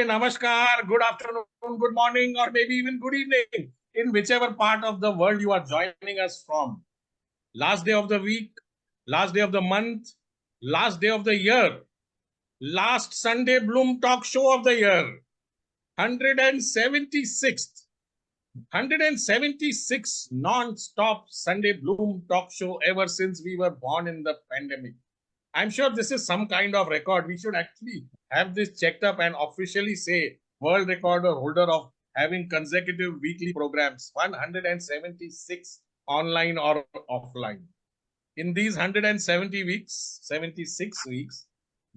namaskar, good afternoon, good morning, or maybe even good evening, in whichever part of the world you are joining us from. Last day of the week, last day of the month, last day of the year, last Sunday Bloom Talk Show of the year, 176th, 176 non-stop Sunday Bloom Talk Show ever since we were born in the pandemic. I'm sure this is some kind of record. We should actually have this checked up and officially say world record or holder of having consecutive weekly programs, 176 online or offline. In these 170 weeks, 76 weeks,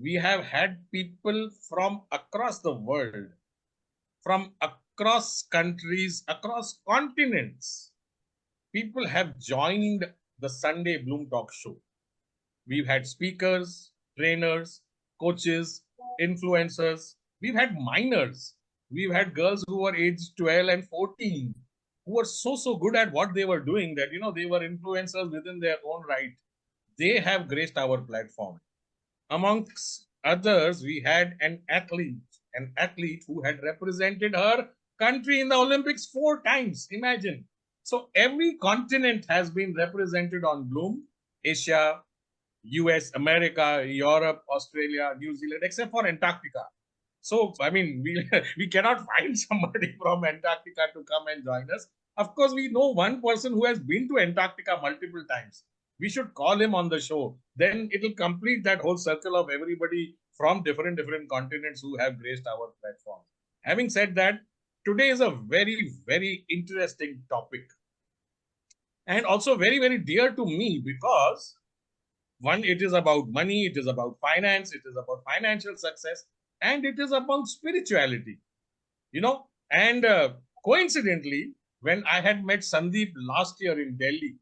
we have had people from across the world, from across countries, across continents. People have joined the Sunday Bloom Talk Show. We've had speakers, trainers, coaches, influencers. We've had minors. We've had girls who were aged 12 and 14 who were so good at what they were doing that, they were influencers within their own right. They have graced our platform. Amongst others, we had an athlete who had represented her country in the Olympics 4 times. Imagine. So every continent has been represented on Bloom: Asia, US, America, Europe, Australia, New Zealand, except for Antarctica. So, I mean, we cannot find somebody from Antarctica to come and join us. Of course, we know one person who has been to Antarctica multiple times. We should call him on the show. Then it will complete that whole circle of everybody from different continents who have graced our platform. Having said that, today is a very interesting topic. And also very dear to me because one, it is about money, it is about finance, it is about financial success, and it is about spirituality. And coincidentally, when I had met Sandeep last year in Delhi,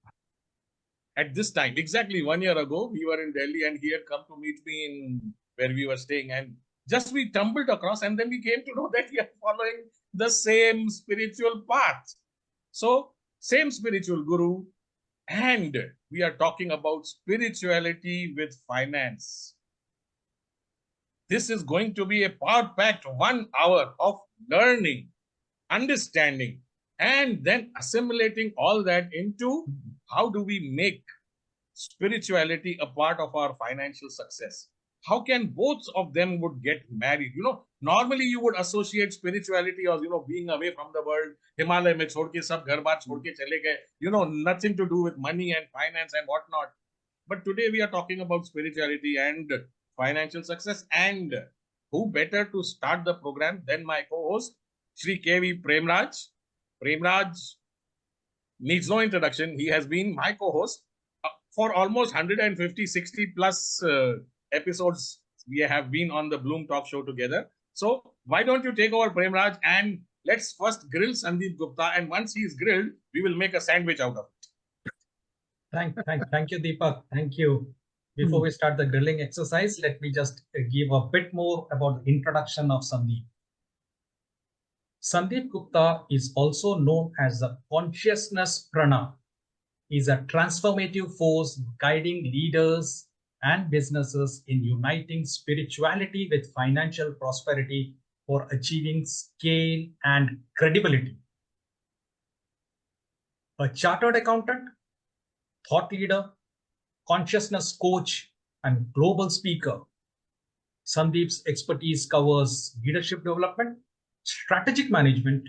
at this time, exactly 1 year ago, we were in Delhi and he had come to meet me in where we were staying, and just we tumbled across, and then we came to know that we are following the same spiritual path. So, same spiritual guru, and we are talking about spirituality with finance. This is going to be a power-packed 1 hour of learning, understanding, and then assimilating all that into how do we make spirituality a part of our financial success. How can both of them would get married? Normally you would associate spirituality or, being away from the world, Himalaya mein chhod ke sab ghar baar chhod ke chale gaye, nothing to do with money and finance and whatnot. But today we are talking about spirituality and financial success, and who better to start the program than my co-host, Shri K.V. Premraj. Premraj needs no introduction. He has been my co-host for almost 150, 60 plus episodes. We have been on the Bloom Talk Show together. So why don't you take over, Premraj, and let's first grill Sandeep Gupta, and once he is grilled, we will make a sandwich out of it. Thank you, Deepak. Thank you. Before we start the grilling exercise, let me just give a bit more about the introduction of Sandeep. Sandeep Gupta is also known as the consciousness prana. He is a transformative force guiding leaders and businesses in uniting spirituality with financial prosperity for achieving scale and credibility. A chartered accountant, thought leader, consciousness coach, and global speaker, Sandeep's expertise covers leadership development, strategic management,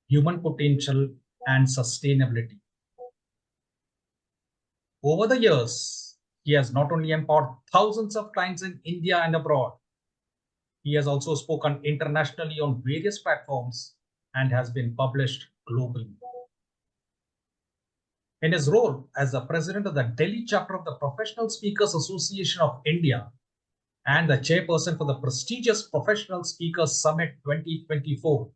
human potential, and sustainability. Over the years, he has not only empowered thousands of clients in India and abroad, he has also spoken internationally on various platforms and has been published globally. In his role as the president of the Delhi chapter of the Professional Speakers Association of India and the chairperson for the prestigious Professional Speakers Summit 2024,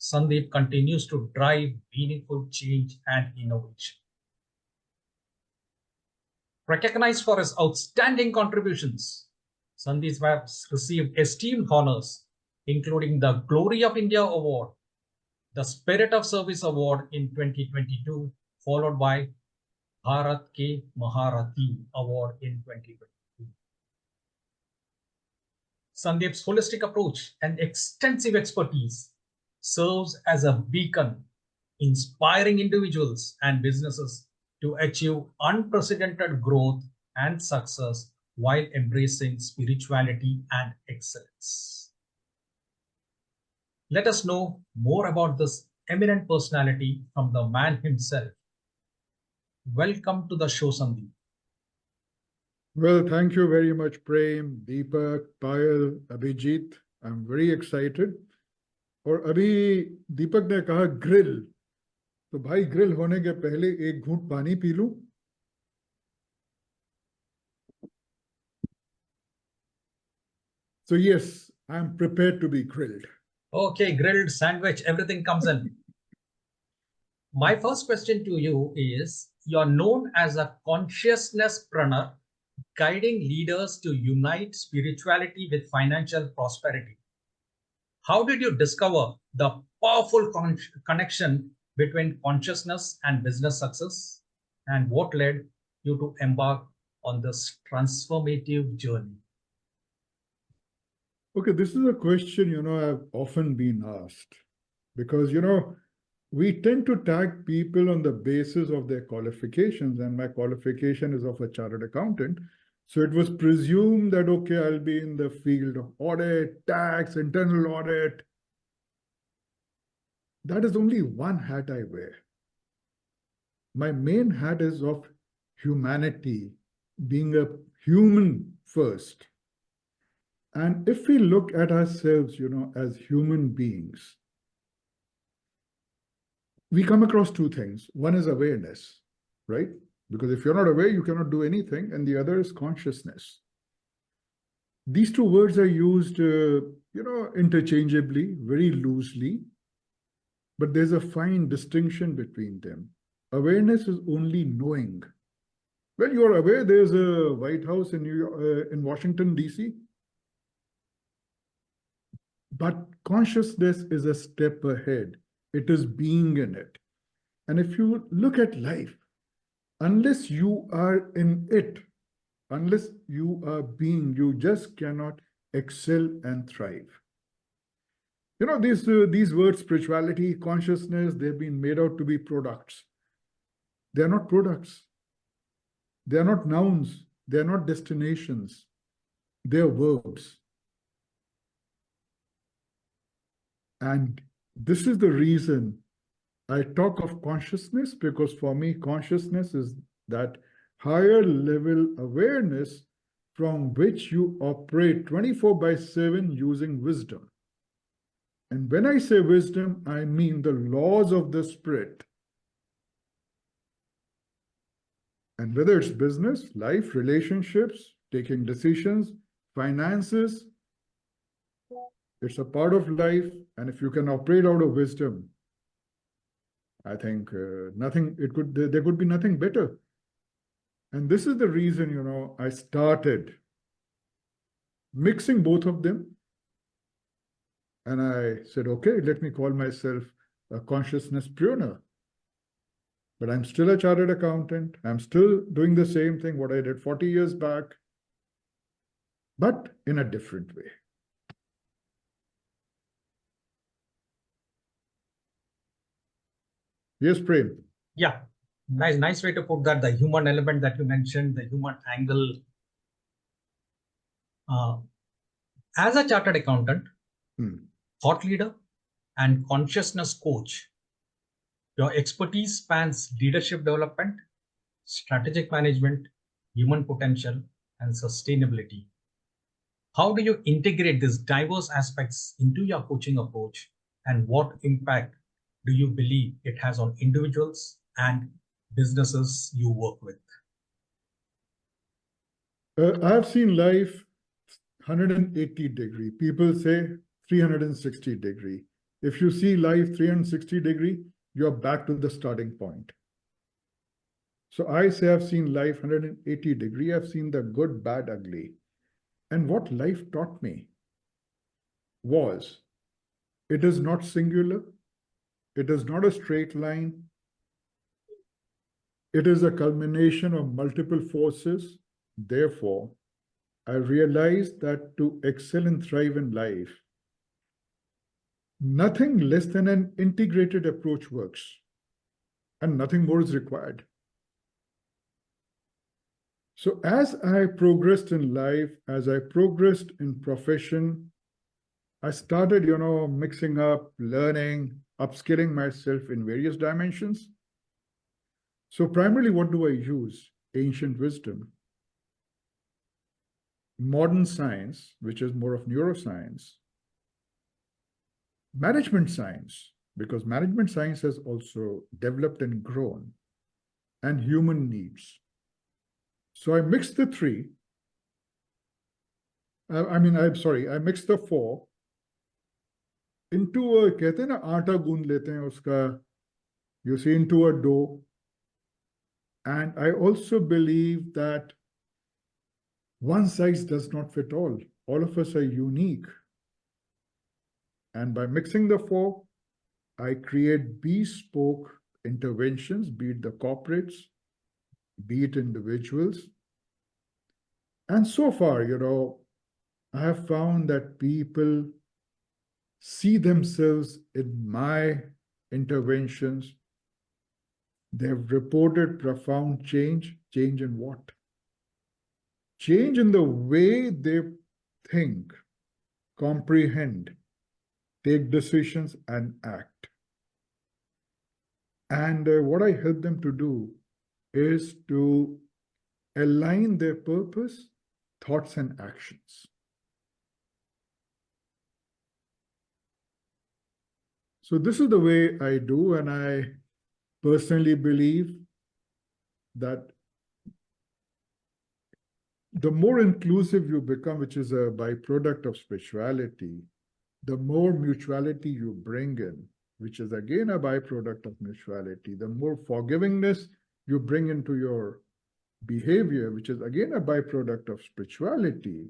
Sandeep continues to drive meaningful change and innovation. Recognized for his outstanding contributions, Sandeep has received esteemed honors, including the Glory of India Award, the Spirit of Service Award in 2022, followed by Bharat Ke Maharathi Award in 2022. Sandeep's holistic approach and extensive expertise serves as a beacon, inspiring individuals and businesses to achieve unprecedented growth and success while embracing spirituality and excellence. Let us know more about this eminent personality from the man himself. Welcome to the show, Sandeep. Well, thank you very much, Prem, Deepak, Payal, Abhijit. I'm very excited. और अभी दीपक ने कहा grill, तो भाई grill होने के पहले एक घूंट पानी पी लूं. So yes, I'm prepared to be grilled. Okay, grilled sandwich, everything comes in. My first question to you is, you're known as a consciousness preneur, guiding leaders to unite spirituality with financial prosperity. How did you discover the powerful connection between consciousness and business success? And what led you to embark on this transformative journey? Okay, this is a question, I've often been asked because, we tend to tag people on the basis of their qualifications, and my qualification is of a chartered accountant. So it was presumed that, okay, I'll be in the field of audit, tax, internal audit. That is only one hat I wear. My main hat is of humanity, being a human first. And if we look at ourselves, as human beings, we come across two things. One is awareness, right? Because if you're not aware, you cannot do anything. And the other is consciousness. These two words are used, interchangeably, very loosely. But there's a fine distinction between them. Awareness is only knowing. Well, you're aware there's a White House in Washington, D.C. But consciousness is a step ahead. It is being in it. And if you look at life, unless you are in it, unless you are being, you just cannot excel and thrive. These words, spirituality, consciousness, they've been made out to be products. They're not products. They're not nouns. They're not destinations. They're verbs. And this is the reason I talk of consciousness, because for me, consciousness is that higher level awareness from which you operate 24/7 using wisdom. And when I say wisdom, I mean the laws of the spirit. And whether it's business, life, relationships, taking decisions, finances, it's a part of life. And if you can operate out of wisdom, I think there could be nothing better. And this is the reason, I started mixing both of them. And I said, okay, let me call myself a consciousness preneur. But I'm still a chartered accountant. I'm still doing the same thing, what I did 40 years back, but in a different way. Yes, Prem. Yeah, nice way to put that. The human element that you mentioned, the human angle. As a chartered accountant, thought leader, and consciousness coach, your expertise spans leadership development, strategic management, human potential, and sustainability. How do you integrate these diverse aspects into your coaching approach, and what impact do you believe it has on individuals and businesses you work with? I've seen life 180 degree. People say 360 degree. If you see life 360 degree, you're back to the starting point. So I say I've seen life 180 degree. I've seen the good, bad, ugly. And what life taught me was, it is not singular. It is not a straight line. It is a culmination of multiple forces. Therefore, I realized that to excel and thrive in life, nothing less than an integrated approach works, and nothing more is required. So as I progressed in life, as I progressed in profession, I started, mixing up, learning, upskilling myself in various dimensions. So primarily, what do I use? Ancient wisdom, modern science, which is more of neuroscience, management science, because management science has also developed and grown, and human needs. So I mixed the three. I mixed the four into a, कहते हैं ना आटा गूंद लेते हैं उसका, you see, into a dough. And I also believe that one size does not fit all. All of us are unique. And by mixing the four, I create bespoke interventions, be it the corporates, be it individuals. And so far, I have found that people see themselves in my interventions. They've reported profound change. Change in what? Change in the way they think, comprehend, take decisions, and act. And what I help them to do is to align their purpose, thoughts, and actions. So this is the way I do, and I personally believe that the more inclusive you become, which is a byproduct of spirituality, the more mutuality you bring in, which is again a byproduct of mutuality, the more forgivingness you bring into your behavior, which is again a byproduct of spirituality,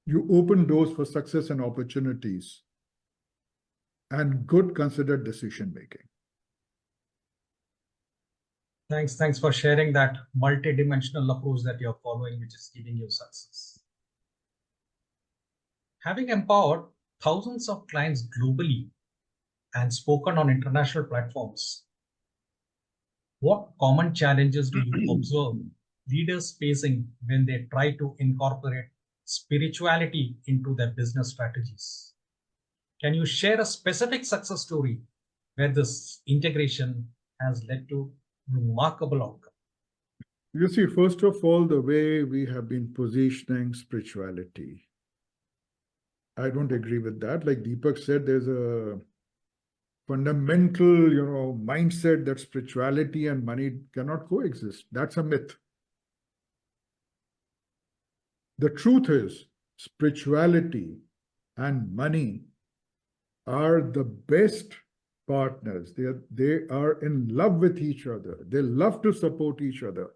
you open doors for success and opportunities and good considered decision making. Thanks for sharing that multidimensional approach that you're following, which is giving you success. Having empowered thousands of clients globally and spoken on international platforms, what common challenges do you observe leaders facing when they try to incorporate spirituality into their business strategies? Can you share a specific success story where this integration has led to remarkable outcome? You see, first of all, the way we have been positioning spirituality, I don't agree with that. Like Deepak said, there's a fundamental, mindset that spirituality and money cannot coexist. That's a myth. The truth is, spirituality and money are the best partners. They are in love with each other. They love to support each other.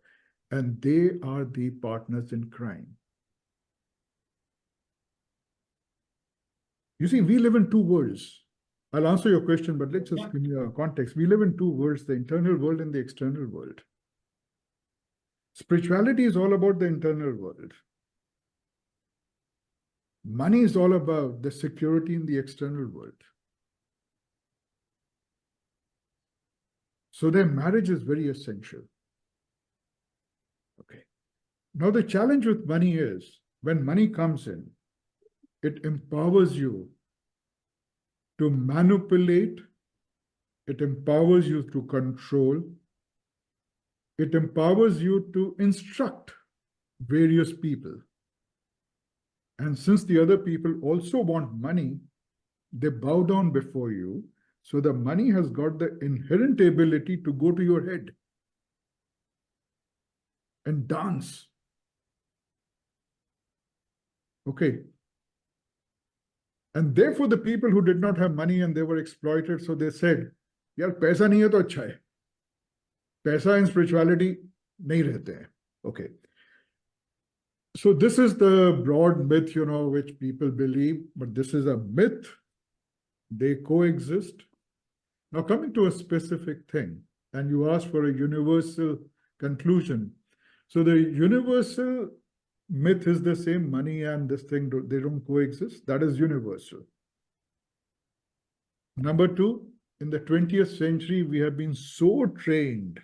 And they are the partners in crime. You see, we live in two worlds. I'll answer your question, but let's just give you a context. We live in two worlds, the internal world and the external world. Spirituality is all about the internal world. Money is all about the security in the external world. So their marriage is very essential. Okay. Now the challenge with money is, when money comes in, it empowers you to manipulate, it empowers you to control, it empowers you to instruct various people. And since the other people also want money, they bow down before you. So the money has got the inherent ability to go to your head and dance. Okay. And therefore, the people who did not have money and they were exploited, so they said, yaar, paisa nahi hai to acha hai. Paisa and spirituality nahi rehte hain. Okay. So this is the broad myth, which people believe, but this is a myth. They coexist. Now, coming to a specific thing, and you asked for a universal conclusion. So the universal myth is the same, money and this thing, they don't coexist. That is universal. Number two, in the 20th century, we have been so trained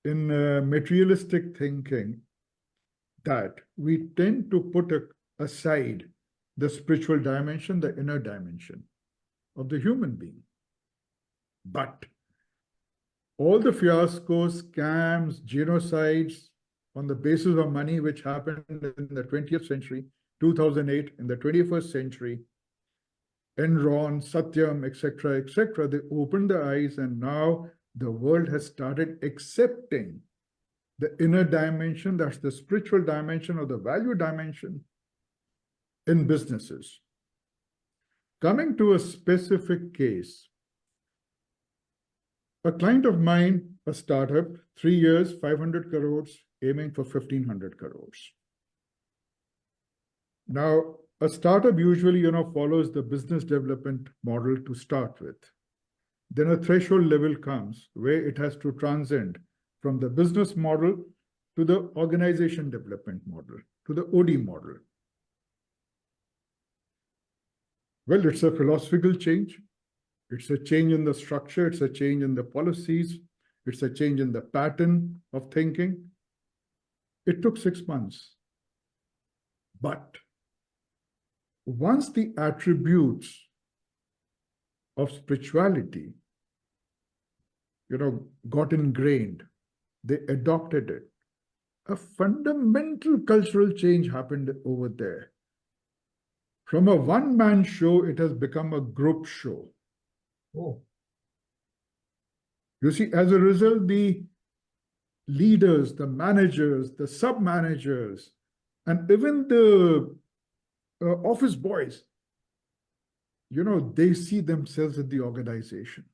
in materialistic thinking that we tend to put aside the spiritual dimension, the inner dimension of the human being. But all the fiascos, scams, genocides on the basis of money which happened in the 20th century, 2008, in the 21st century, Enron, Satyam, etc., they opened the eyes, and now the world has started accepting the inner dimension, that's the spiritual dimension or the value dimension in businesses. Coming to a specific case, a client of mine, a startup, 3 years, 500 crores, aiming for 1500 crores. Now, a startup usually, follows the business development model to start with. Then a threshold level comes where it has to transcend from the business model to the organization development model, to the OD model. Well, it's a philosophical change. It's a change in the structure. It's a change in the policies. It's a change in the pattern of thinking. It took 6 months. But once the attributes of spirituality, got ingrained, they adopted it. A fundamental cultural change happened over there. From a one-man show, it has become a group show. Oh. You see, as a result, the leaders, the managers, the sub-managers, and even the office boys, they see themselves in the organization.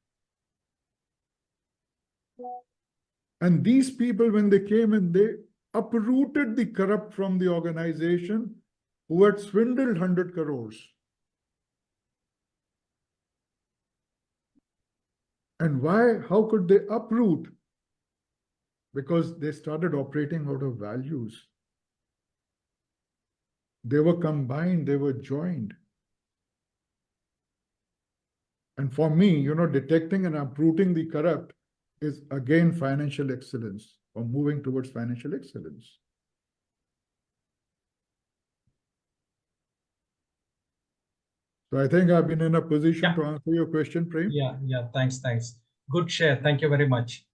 And these people, when they came in, they uprooted the corrupt from the organization who had swindled 100 crores. And why? How could they uproot? Because they started operating out of values. They were combined, they were joined. And for me, detecting and uprooting the corrupt is again financial excellence, or moving towards financial excellence. So I think I've been in a position to answer your question, Prem. Yeah, thanks. Good share. Thank you very much.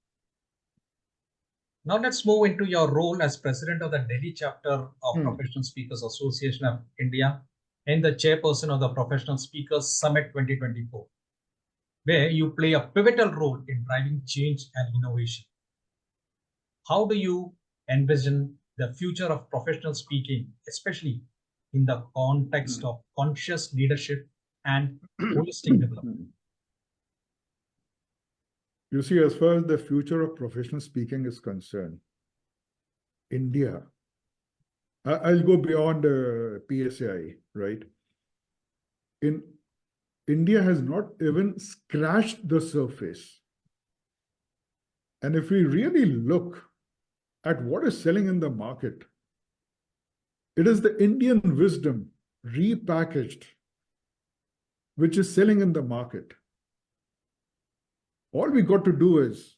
Now let's move into your role as president of the Delhi chapter of Professional Speakers Association of India and the chairperson of the Professional Speakers Summit 2024, where you play a pivotal role in driving change and innovation. How do you envision the future of professional speaking, especially in the context of conscious leadership and holistic development? You see, as far as the future of professional speaking is concerned, India, I'll go beyond PSAI, right? India has not even scratched the surface. And if we really look at what is selling in the market, it is the Indian wisdom repackaged, which is selling in the market. All we got to do is,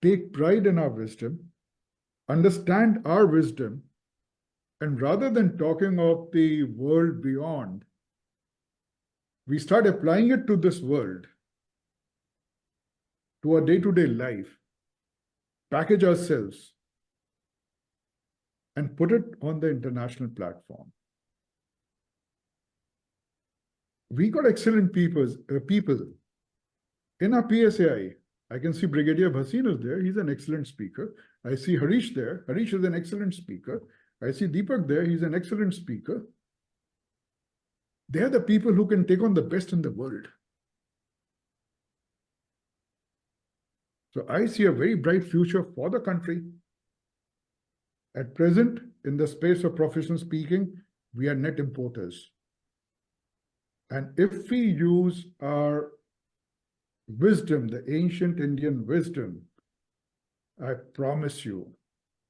take pride in our wisdom, understand our wisdom, and rather than talking of the world beyond, we start applying it to this world, to our day-to-day life, package ourselves, and put it on the international platform. We got excellent people. In our PSAI, I can see Brigadier Bhasin is there. He's an excellent speaker. I see Harish there. Harish is an excellent speaker. I see Deepak there. He's an excellent speaker. They're the people who can take on the best in the world. So I see a very bright future for the country. At present, in the space of professional speaking, we are net importers. And if we use our wisdom, the ancient Indian wisdom, I promise you,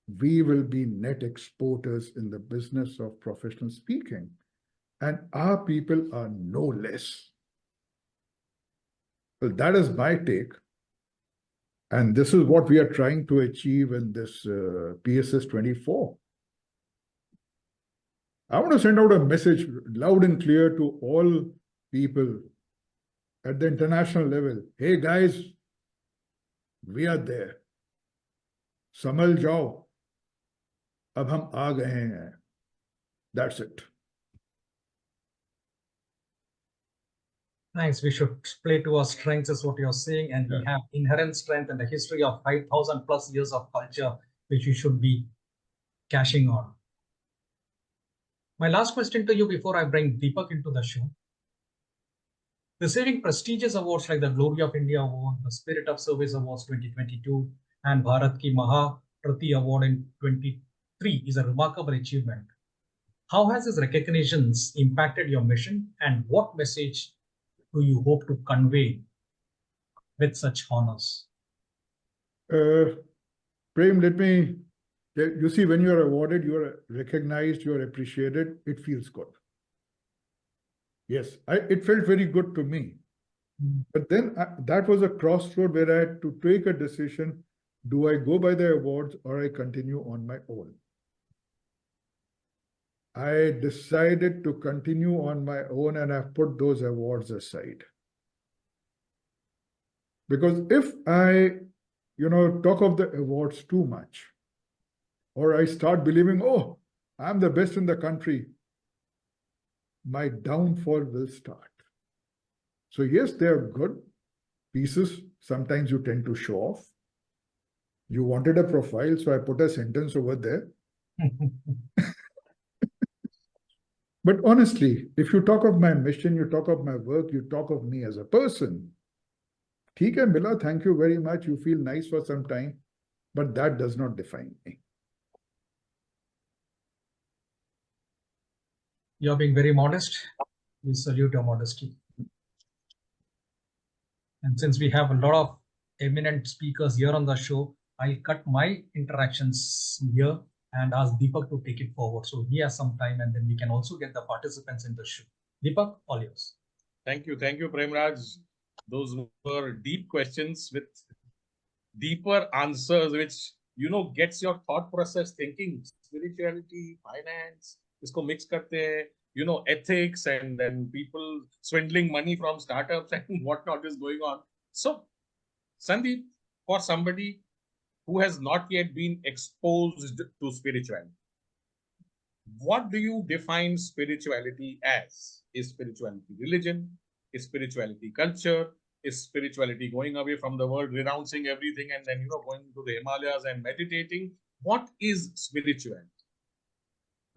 we will be net exporters in the business of professional speaking. And our people are no less. Well, that is my take. And this is what we are trying to achieve in this PSS 24. I want to send out a message loud and clear to all people at the international level. Hey guys, we are there. Samal jao. Ab hum aa gaye hain. That's it. Thanks. We should play to our strengths, is what you're saying. And we have inherent strength and a history of 5,000 plus years of culture, which we should be cashing on. My last question to you before I bring Deepak into the show. Receiving prestigious awards like the Glory of India Award, the Spirit of Service Awards 2022, and Bharat Ki Maha Prati Award in 23 is a remarkable achievement. How has this recognitions impacted your mission, and what message do you hope to convey with such honors? Prem, you see, when you are awarded, you are recognized, you are appreciated, it feels good. Yes, it felt very good to me. But then that was a crossroad where I had to take a decision. Do I go by the awards or I continue on my own? I decided to continue on my own, and I've put those awards aside. Because if I, talk of the awards too much, or I start believing, oh, I'm the best in the country, my downfall will start. So yes, they are good pieces. Sometimes you tend to show off. You wanted a profile, so I put a sentence over there. But honestly, if you talk of my mission, you talk of my work, you talk of me as a person, theek hai, mila, thank you very much. You feel nice for some time, but that does not define me. You're being very modest. We salute your modesty. And since we have a lot of eminent speakers here on the show, I'll cut my interactions here and ask Deepak to take it forward. So he has some time, and then we can also get the participants in the show. Deepak, all yours. Thank you, Premraj. Those were deep questions with deeper answers, which, gets your thought process thinking. Spirituality, finance, isko mix karte hai, ethics, and then people swindling money from startups and whatnot is going on. So, Sandeep, for somebody who has not yet been exposed to spirituality, what do you define spirituality as? Is spirituality religion? Is spirituality culture? Is spirituality going away from the world, renouncing everything, and then, going to the Himalayas and meditating? What is spirituality?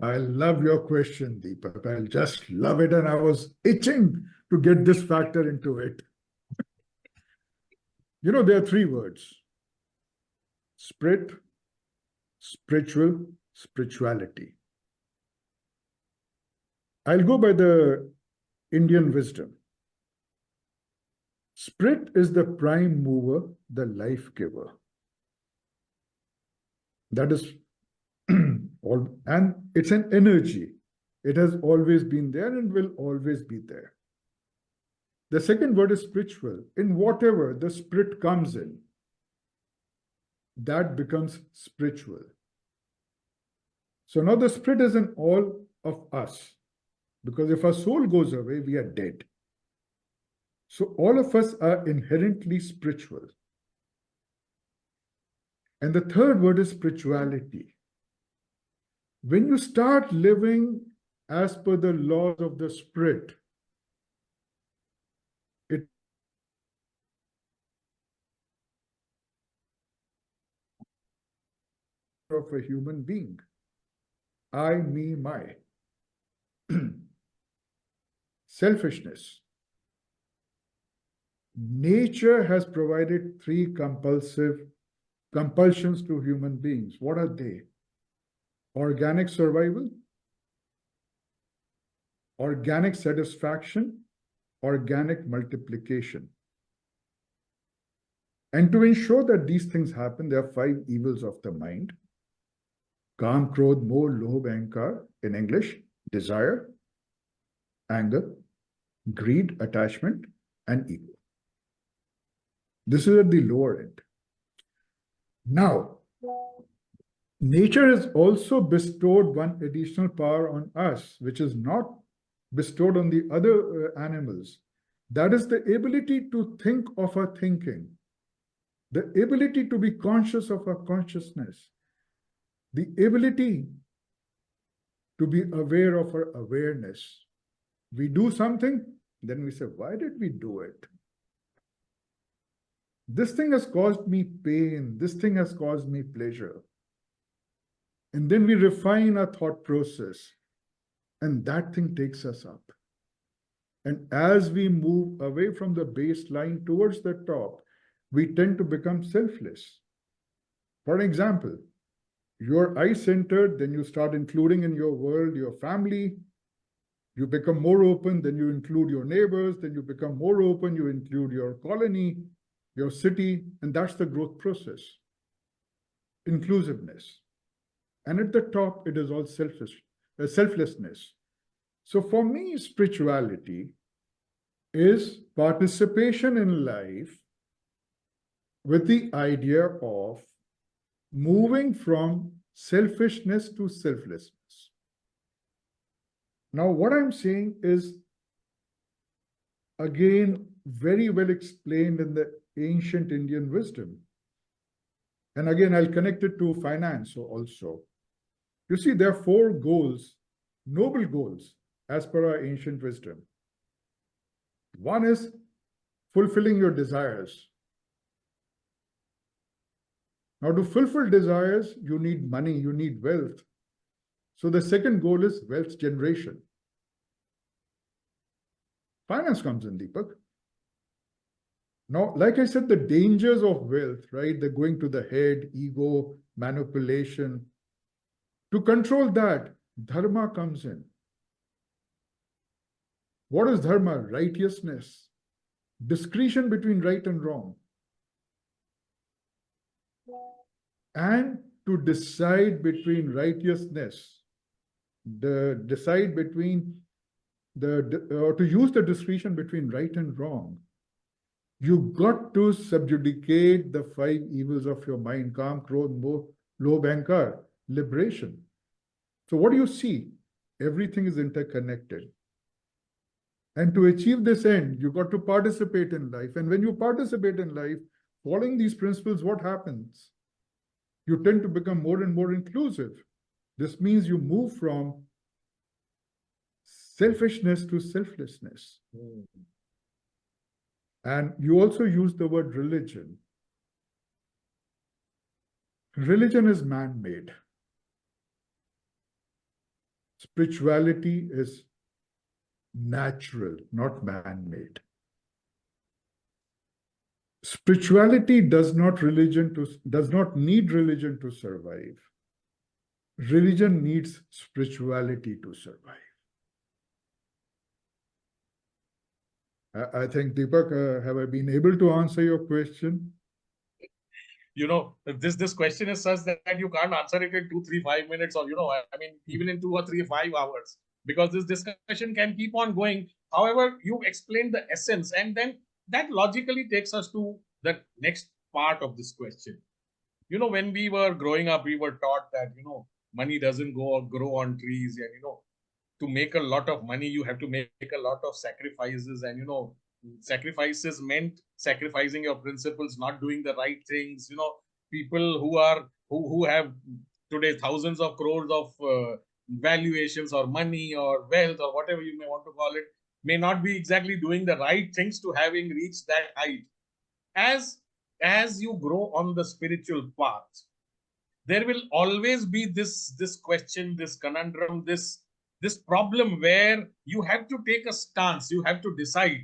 I love your question, Deepak. I just love it. And I was itching to get this factor into it. There are three words: spirit, spiritual, spirituality. I'll go by the Indian wisdom. Spirit is the prime mover, the life giver. That is all, and it's an energy. It has always been there and will always be there. The second word is spiritual. In whatever the spirit comes in, that becomes spiritual. So now the spirit is in all of us, because if our soul goes away, we are dead. So all of us are inherently spiritual. And the third word is spirituality. When you start living as per the laws of the spirit, it of a human being. I, me, my. Selfishness. Nature has provided three compulsions to human beings. What are they? Organic survival, organic satisfaction, organic multiplication. And to ensure that these things happen, there are 5 evils of the mind. Kam, Krodh, Moh, Lobh, Ahankar, in English, desire, anger, greed, attachment, and ego. This is at the lower end. Now, nature has also bestowed one additional power on us, which is not bestowed on the other animals. That is the ability to think of our thinking, the ability to be conscious of our consciousness, the ability to be aware of our awareness. We do something, then we say, why did we do it? This thing has caused me pain. This thing has caused me pleasure. And then we refine our thought process, and that thing takes us up. And as we move away from the baseline towards the top, we tend to become selfless. For example, you're I-centered, then you start including in your world your family. You become more open, then you include your neighbors, then you become more open, you include your colony, your city, and that's the growth process. Inclusiveness. And at the top, it is all selflessness. So for me, spirituality is participation in life with the idea of moving from selfishness to selflessness. Now, what I'm saying is, again, very well explained in the ancient Indian wisdom. And again, I'll connect it to finance also. You see, there are 4 goals, noble goals, as per our ancient wisdom. One is fulfilling your desires. Now, to fulfill desires, you need money, you need wealth. So the second goal is wealth generation. Finance comes in, Deepak. Now, like I said, the dangers of wealth, right? They're going to the head, ego, manipulation. To control that, dharma comes in. What is dharma? Righteousness. Discretion between right and wrong. And to decide between righteousness, to use the discretion between right and wrong, you got to subjugate the 5 evils of your mind: Kam, Krodh, Moh, Lobh, Ahankar, liberation. So what do you see? Everything is interconnected. And to achieve this end, you got to participate in life. And when you participate in life, following these principles, what happens? You tend to become more and more inclusive. This means you move from selfishness to selflessness. And you also use the word religion. Religion is man-made. Spirituality is natural, not man-made. Spirituality does not need religion to survive. Religion needs spirituality to survive. I think, Deepak, have I been able to answer your question? You know, this question is such that you can't answer it in 2, 3, 5 minutes, or, you know, I mean, even in 2 or 3, 5 hours, because this discussion can keep on going. However, you explained the essence, and then that logically takes us to the next part of this question. You know, when we were growing up, we were taught that, you know, money doesn't grow on trees, and, you know, to make a lot of money, you have to make a lot of sacrifices, and, you know, sacrifices meant sacrificing your principles, not doing the right things. You know, people who have today thousands of crores of valuations or money or wealth or whatever you may want to call it, may not be exactly doing the right things to having reached that height. As you grow on the spiritual path, there will always be this question, this conundrum, this problem where you have to take a stance. You have to decide,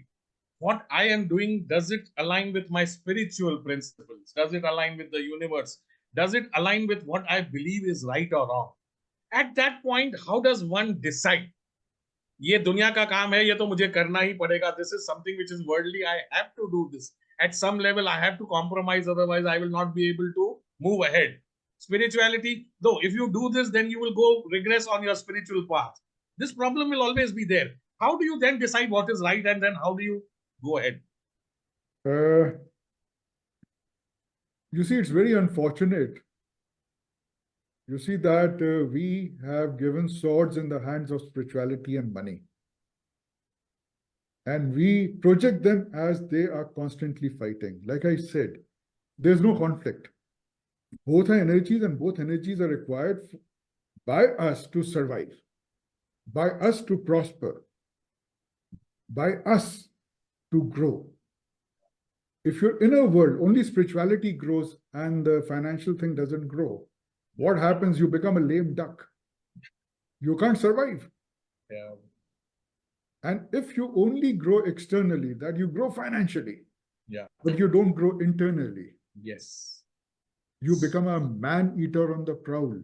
what I am doing, does it align with my spiritual principles? Does it align with the universe? Does it align with what I believe is right or wrong? At that point, how does one decide? ये दुनिया का काम है, ये तो मुझे करना ही पड़ेगा. This is something which is worldly. I have to do this. At some level, I have to compromise. Otherwise, I will not be able to move ahead. spirituality. Though, if you do this, then you will go regress on your spiritual path. This problem will always be there. How do you then decide what is right, and then how do you go ahead? You see, it's very unfortunate. You see that we have given swords in the hands of spirituality and money. And we project them as they are constantly fighting. Like I said, there's no conflict. Both are energies, and both energies are required by us to survive, by us to prosper, by us to grow. If your inner world, only spirituality grows and the financial thing doesn't grow, what happens? You become a lame duck. You can't survive. Yeah. And if you only grow externally, that you grow financially, Yeah. but you don't grow internally, Yes. you become a man-eater on the prowl.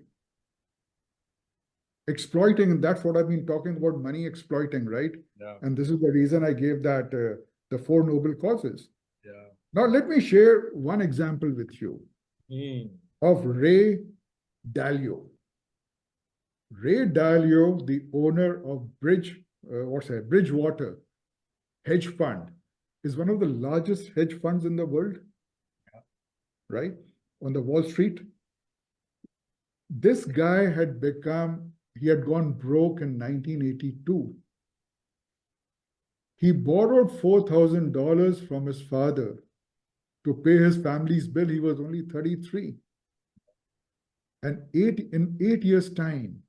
Exploiting, and that's what I've been talking about, money exploiting, right? Yeah. And this is the reason I gave that the four noble causes. Yeah. Now, let me share one example with you of Ray Dalio. Ray Dalio, the owner of Bridgewater hedge fund, is one of the largest hedge funds in the world, right? On the Wall Street. This guy he had gone broke in 1982. He borrowed $4,000 from his father to pay his family's bill. He was only 33. And in 8 years' time,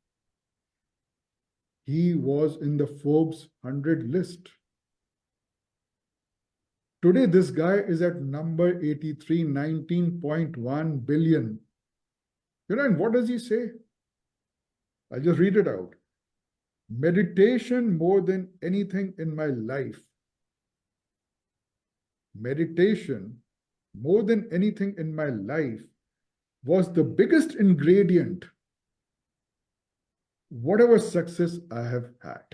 he was in the Forbes 100 list. Today, this guy is at number 83, 19.1 billion. You know, and what does he say? I'll just read it out. Meditation more than anything in my life. Meditation more than anything in my life was the biggest ingredient, whatever success I have had.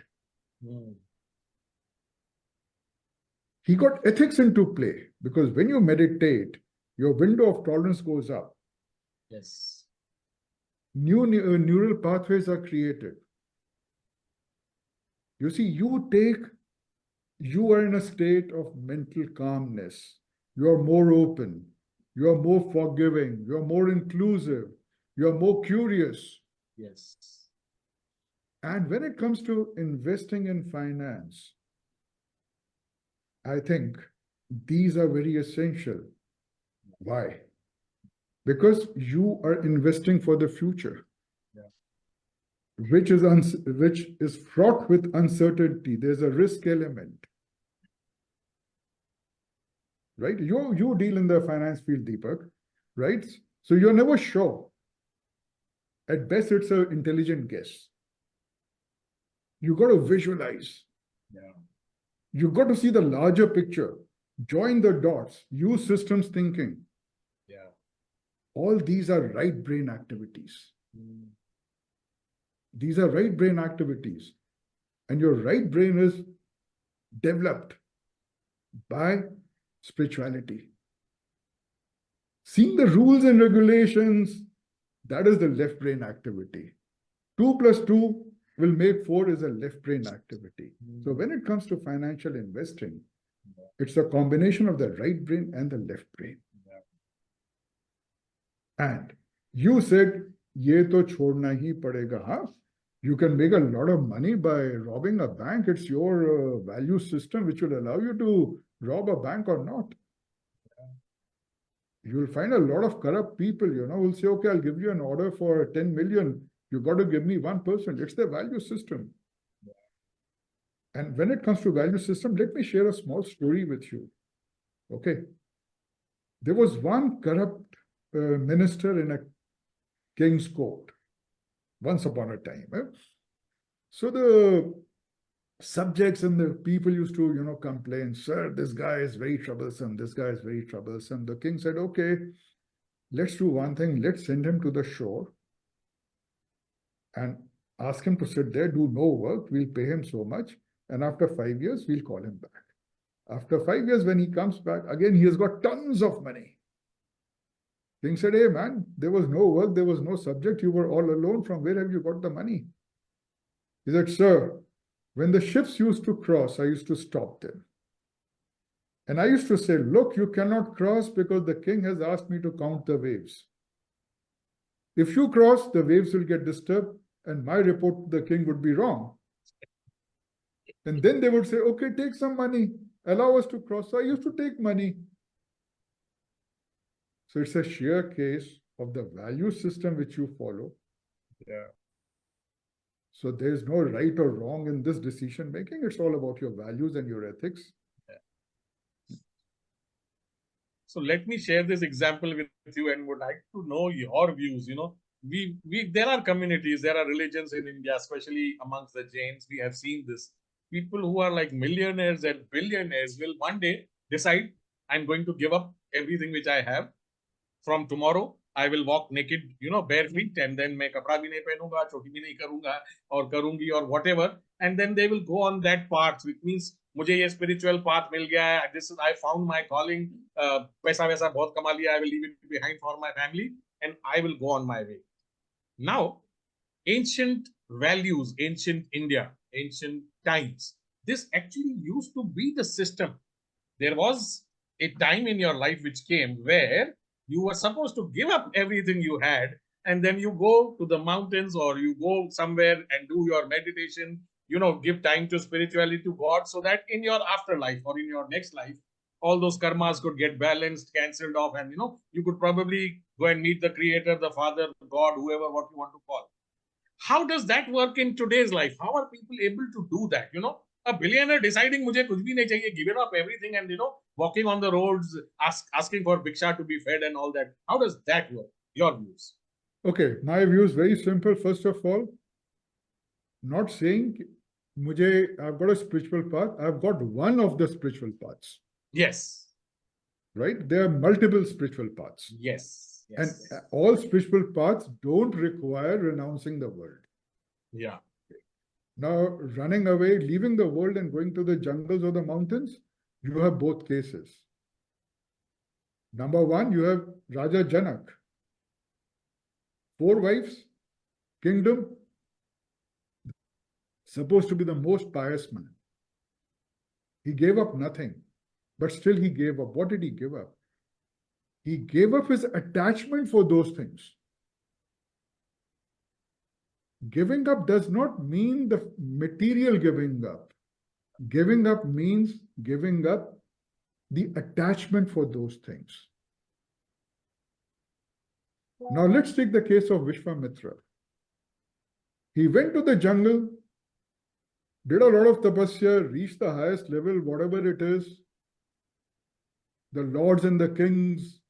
He got ethics into play, because when you meditate, your window of tolerance goes up. Yes. New neural pathways are created. You see, you are in a state of mental calmness. You are more open. You are more forgiving. You are more inclusive. You are more curious. Yes. And when it comes to investing in finance, I think these are very essential. Why? Because you are investing for the future, which is fraught with uncertainty. There's a risk element, right? You deal in the finance field, Deepak, right? So you're never sure. At best, it's an intelligent guess. You got to visualize. Yeah. You've got to see the larger picture, join the dots, use systems thinking. Yeah. All these are right brain activities. These are right brain activities. And your right brain is developed by spirituality. Seeing the rules and regulations, that is the left brain activity. 2 + 2 will make 4 is a left brain activity. So when it comes to financial investing, it's a combination of the right brain and the left brain. And you said, ye to chhodna hi padega, huh? You can make a lot of money by robbing a bank. It's your value system which will allow you to rob a bank or not. You will find a lot of corrupt people, who'll say, okay, I'll give you an order for 10 million. You got to give me 1%. It's their value system. And when it comes to value system, let me share a small story with you. Okay. There was one corrupt minister in a king's court once upon a time. So the subjects and the people used to, complain, sir, this guy is very troublesome. This guy is very troublesome. The king said, okay, let's do one thing. Let's send him to the shore and ask him to sit there, do no work. We'll pay him so much. And after 5 years, we'll call him back. After 5 years, when he comes back, again, he has got tons of money. King said, hey man, there was no work, there was no subject, you were all alone. From where have you got the money? He said, sir, when the ships used to cross, I used to stop them. And I used to say, look, you cannot cross because the king has asked me to count the waves. If you cross, the waves will get disturbed and my report to the king would be wrong. And then they would say, okay, take some money, allow us to cross. So I used to take money. So it's a sheer case of the value system which you follow. Yeah. So there's no right or wrong in this decision making. It's all about your values and your ethics. So let me share this example with you and would like to know your views. There are communities, there are religions in India, especially amongst the Jains. We have seen this. People who are like millionaires and billionaires will one day decide, I'm going to give up everything which I have. From tomorrow, I will walk naked, bare feet, and then मैं कपड़ा भी नहीं पहनूंगा, छोटी भी नहीं करूंगा और करूंगी or whatever, and then they will go on that path, which means मुझे ये spiritual path मिल गया है, I found my calling, पैसा वैसा बहुत कमा लिया, I will leave it behind for my family and I will go on my way. Now, ancient values, ancient India, ancient times, this actually used to be the system. There was a time in your life which came where you were supposed to give up everything you had and then you go to the mountains or you go somewhere and do your meditation, give time to spirituality, to God, so that in your afterlife or in your next life, all those karmas could get balanced, cancelled off, and you could probably go and meet the creator, the father, the God, whoever, what you want to call. How does that work in today's life? How are people able to do that? A billionaire deciding mujhe kuch bhi nahi chahiye, giving up everything and walking on the roads, asking for bhiksha to be fed and all that. How does that work? Your views? Okay, my view is very simple. First of all, not saying I've got a spiritual path, I've got one of the spiritual paths. Yes. Right? There are multiple spiritual paths. Yes. And all spiritual paths don't require renouncing the world. Yeah. Now, running away, leaving the world and going to the jungles or the mountains, you have both cases. Number one, you have Raja Janak. 4 wives, kingdom, supposed to be the most pious man. He gave up nothing, but still he gave up. What did he give up? He gave up his attachment for those things. Giving up does not mean the material giving up. Giving up means giving up the attachment for those things. Now let's take the case of Vishwamitra. He went to the jungle, did a lot of tapasya, reached the highest level, whatever it is. The lords and the kings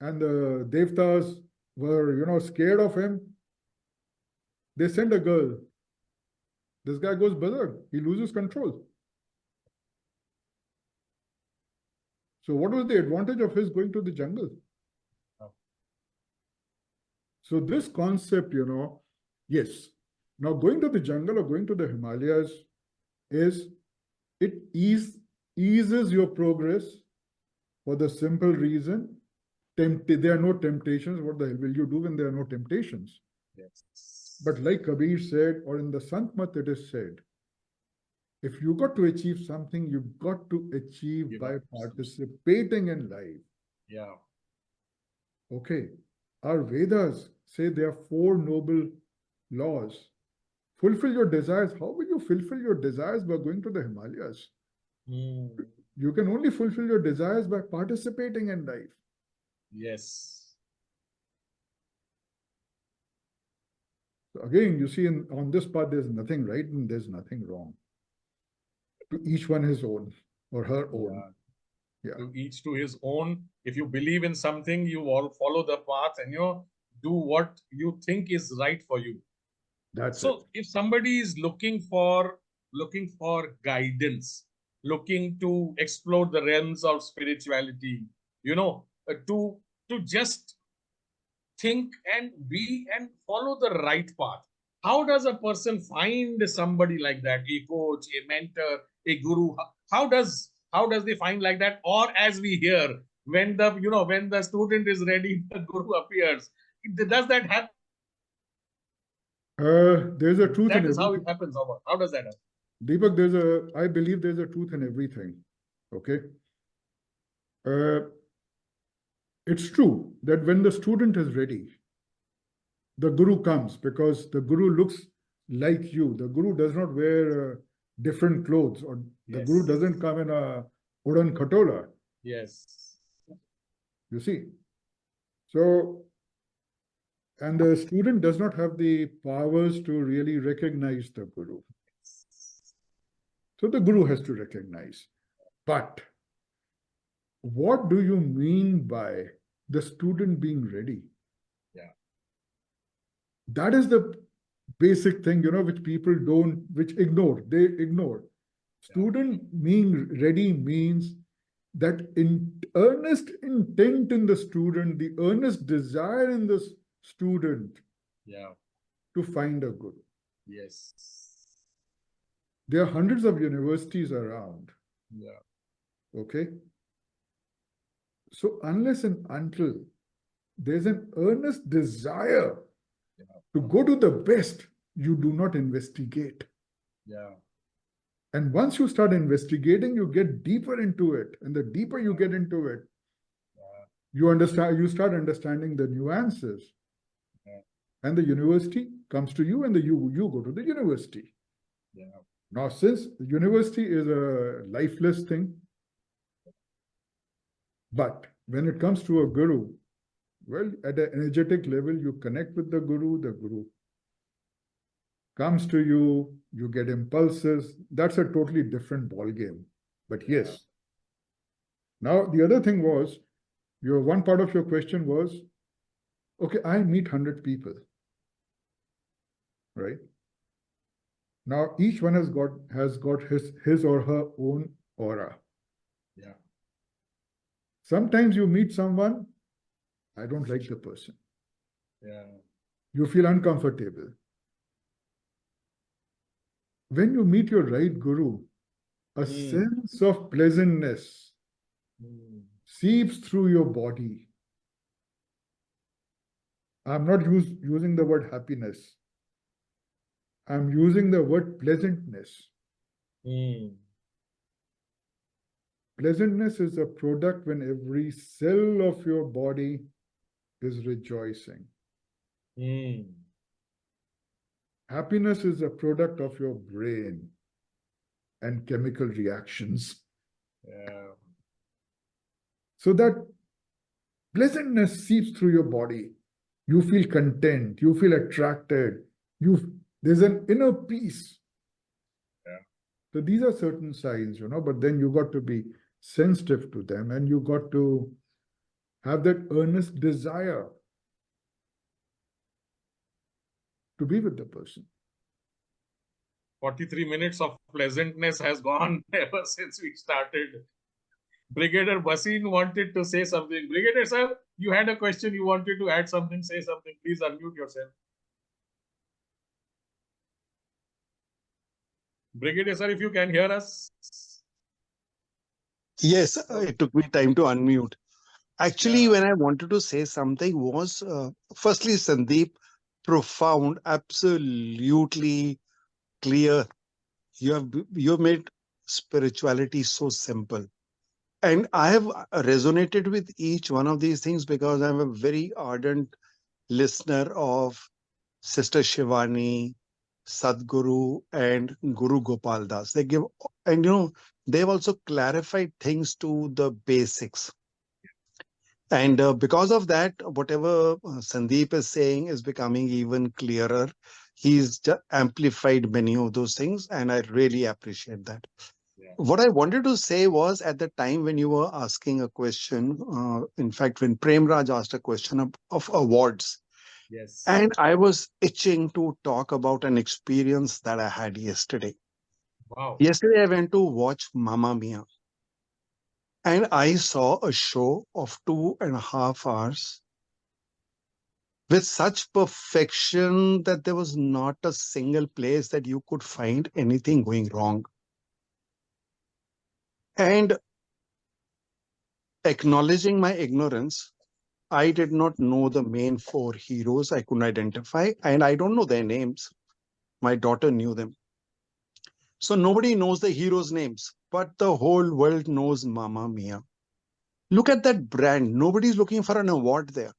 and the devtas were, scared of him. They send a girl. This guy goes berserk. He loses control. So what was the advantage of his going to the jungle? So this concept, yes. Now going to the jungle or going to the Himalayas it eases your progress for the simple reason, there are no temptations. What the hell will you do when there are no temptations? Yes. But like Kabir said, or in the Sant Mat it is said, if you got to achieve something, you've got to achieve by participating in life. Yeah. Okay. Our Vedas say there are 4 noble laws. Fulfill your desires. How will you fulfill your desires by going to the Himalayas? You can only fulfill your desires by participating in life. Yes. So again, you see, on this path, there's nothing right and there's nothing wrong. To each one his own or her own. Yeah. To each to his own. If you believe in something, you all follow the path and do what you think is right for you. That's so it. If somebody is looking for guidance, looking to explore the realms of spirituality, to just think and be and follow the right path. How does a person find somebody like that? A coach, a mentor, a guru? How does they find like that? Or as we hear, when the student is ready, the guru appears. Does that happen? There's a truth in That is how everything. it happens. How does that happen? Deepak, I believe there's a truth in everything. Okay. It's true that when the student is ready, the guru comes because the guru looks like you. The guru does not wear different clothes, or the guru doesn't come in a udan khatola. Yes. You see. So, and the student does not have the powers to really recognize the guru. So the guru has to recognize. But what do you mean by the student being ready? Yeah. That is the basic thing, which people which ignore. They ignore. Student being ready means that earnest intent in the student, the earnest desire in the student to find a guru. Yes. There are hundreds of universities around. Yeah. Okay. So unless and until there's an earnest desire to go to the best, you do not investigate. Yeah. And once you start investigating, you get deeper into it. And the deeper you get into it, you start understanding the nuances. And the university comes to you, and you go to the university. Yeah. Now, since the university is a lifeless thing, but when it comes to a guru, well, at an energetic level, you connect with the guru comes to you, you get impulses. That's a totally different ballgame. But yes. Now, the other thing was, one part of your question was, okay, I meet 100 people, right? Now, each one has got his or her own aura. Yeah. Sometimes you meet someone, I don't like the person. Yeah. You feel uncomfortable. When you meet your right guru, a sense of pleasantness seeps through your body. I'm not using the word happiness. I'm using the word pleasantness. Pleasantness is a product when every cell of your body is rejoicing. Happiness is a product of your brain and chemical reactions. Yeah. So that pleasantness seeps through your body. You feel content, you feel attracted, there's an inner peace. Yeah. So these are certain signs, but then you got to be sensitive to them, and you got to have that earnest desire to be with the person. 43 minutes of pleasantness has gone ever since we started. Brigadier Bhasin wanted to say something. Brigadier sir, you had a question, you wanted to add something, say something. Please unmute yourself. Brigadier sir, if you can hear us. Yes, it took me time to unmute. Actually, when I wanted to say something was, firstly, Sandeep, profound, absolutely clear. You have made spirituality so simple. And I have resonated with each one of these things because I'm a very ardent listener of Sister Shivani, Sadhguru, and Guru Gopal Das. They give, and they've also clarified things to the basics. And because of that, whatever Sandeep is saying is becoming even clearer. He's amplified many of those things, and I really appreciate that. Yeah. What I wanted to say was, at the time when you were asking a question, in fact, when Premraj asked a question of awards, yes, and I was itching to talk about an experience that I had yesterday. Wow. Yesterday, I went to watch Mamma Mia. And I saw a show of 2.5 hours with such perfection that there was not a single place that you could find anything going wrong. And acknowledging my ignorance, I did not know the main four heroes I couldn't identify, and I don't know their names. My daughter knew them. So nobody knows the heroes' names, but the whole world knows Mamma Mia. Look at that brand. Nobody's looking for an award there.